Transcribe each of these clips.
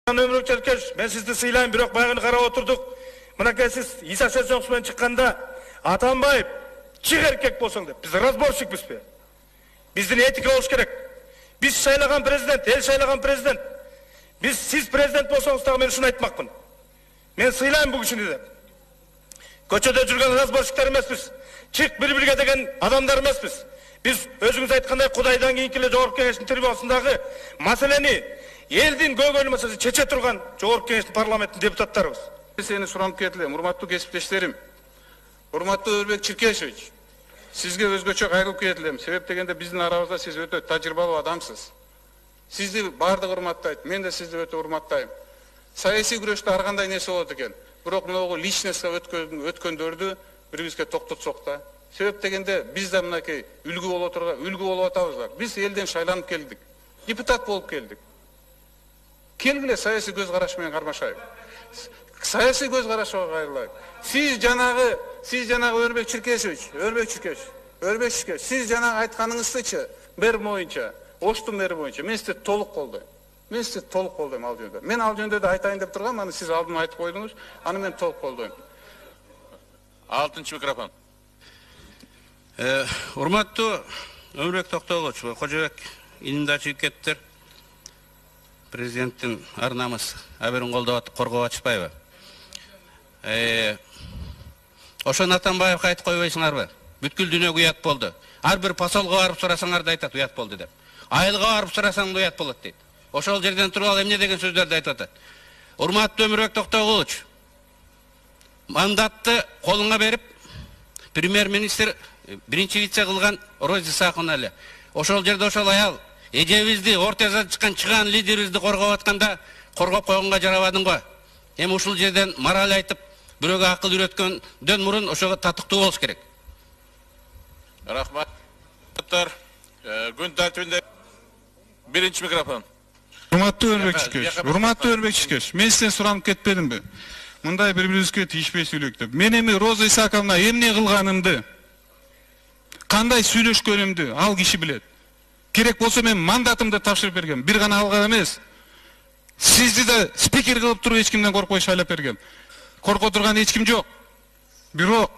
Ömрүк Черкеш, мен сізді сыйлайын, бирок баягыны карап отурдук. Мынакей сиз Иса Шерсоңуз менен чыкканда Атамбаев чык эркек болсоң деп. Биз разборщикпизби? Биздин этика болуш керек. Биз шайлаган президент, эл шайлаган президент. Биз сиз президент болсоңуз дагы мен ушуну айтмакмын. Мен сыйлайм бул кишини деп. Көчөдө жүргөн разборщиктер эмеспиз. Чык бири-бирге деген адамдар эмеспиз. Биз өзүңүз айткандай Кудайдан кийинки эле Жогорку Кеңештин трибунасындагы маселени элдин көйгөйлүү маселесин чече турган Жогорку Кеңештин парламенттин депутаттарыбыз. Сени суранып кетилем, урматтуу кесиптештерим. Урматтуу Өрбек Чиркешевич, сизге өзгөчө кайрылып кетилем. Себеп дегенде биздин арабызда сиз өтө тажрыйбалуу адамсыз. Сизди бардыгы урматтайт, мен да сизди өтө урматтайм. Саясий күрөштө ар кандай нерсе болот экен. Бирок могу личностька өткөндөрдү бирибизге токтотсок да. Себеп дегенде биз да мынакей үлгү болуп атабыз. Биз элден шайланып келдик. Депутат болуп келдик. Келгиле саясий көз караш менен кармашайык. Саясий көз карашка кайрылайык. Сиз жанагы Өрбек Чиркешевич, сиз жанагы айтканыңыздычы, мэр боюнча, Оштун мэри боюнча мен сизди толук колдойм. Ал жөнүндө. Мен ал жөнүндө да айтайын деп тургам, аны сиз алдын айтып койдуңуз, аны мен толук колдойм. 6-нчы микрофон. Урматтуу Өмүрбек Токтогулович, Кожобек илимде чыгып кеттиктер. Президенттин ар намыс аберин колдоп атып коргоп атышпайбы? Ошон Атамбаевге айтып койбойсуңарбы? Бүткүл дүйнөгө уят болду. Ар бир посолго барып сурасаңар да айтат уят болду деп. Айылга барып сурасаң да уят болот дейт. Ошол жерден туруп алып эмне деген сөздөрдү айтып атат. Урматтуу Өмүрбек Токтогулович, мандатты колуңа берип, премьер-министр биринчи вице кылган Роза Исаковна эле. Ошол жерде ошол аял эжебизди, Орто Азиядан чыккан чыгаан лидерибизди коргоп атканда коргоп койгонго жарабадың го. Эми ушул жерден мораль айтып, бирөөгө акыл үйрөткөндөн мурун ошого татыктуу болуш керек. Рахмат. Күн тартибинде 1-нчи микрофон. Урматтуу Өрбек Чиркеш, мен сизден суранып кетпедимби? Мындай бири-бирибизге тийишпей сүйлөйк деп. Мен эми Роза Исаковна эмне кылганымды, кандай сүйлөшкөнүмдү ал киши билет. Керек болсо мен мандатымды тапшырып бергем. Бир гана алган эмес. Сизди да спикер кылып туруп эч кимден коркпой шайлап бергем. Корко турган эч ким жок. Бирок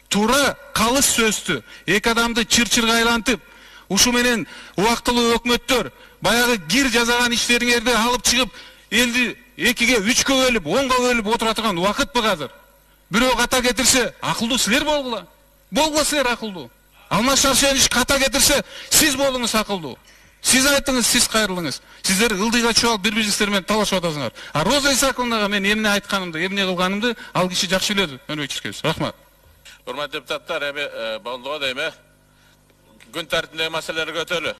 туура калыс сөздү эки адамды чыр-чырга айлантып, ушу менен убактылуу өкмөттөр баягы кир жасаган иштериңерди алып чыгып, элди 2-ге, 3-кө бөлүп, 10-го бөлүп отура турган убакытпы азыр? Бирөө ката кетирсе, акылдуу силер болгула. Болгула силер акылдуу. Алмаз Шаршенович ката кетирсе, сиз болуңуз акылдуу. Сиз айттыңыз, сиз кайрылыңыз. Сиздер ылдыйга чуалып бири-бириңиздер менен талашып атасыңар. А Роза Исаковнага мен эмне айтканымды, эмне кылганымды ал киши жакшы билет, Өрбек Чиркеш. Рахмат. Урматтуу депутаттар, эми болдуго дейм, күн тартибиндеги маселелерге өтөлү.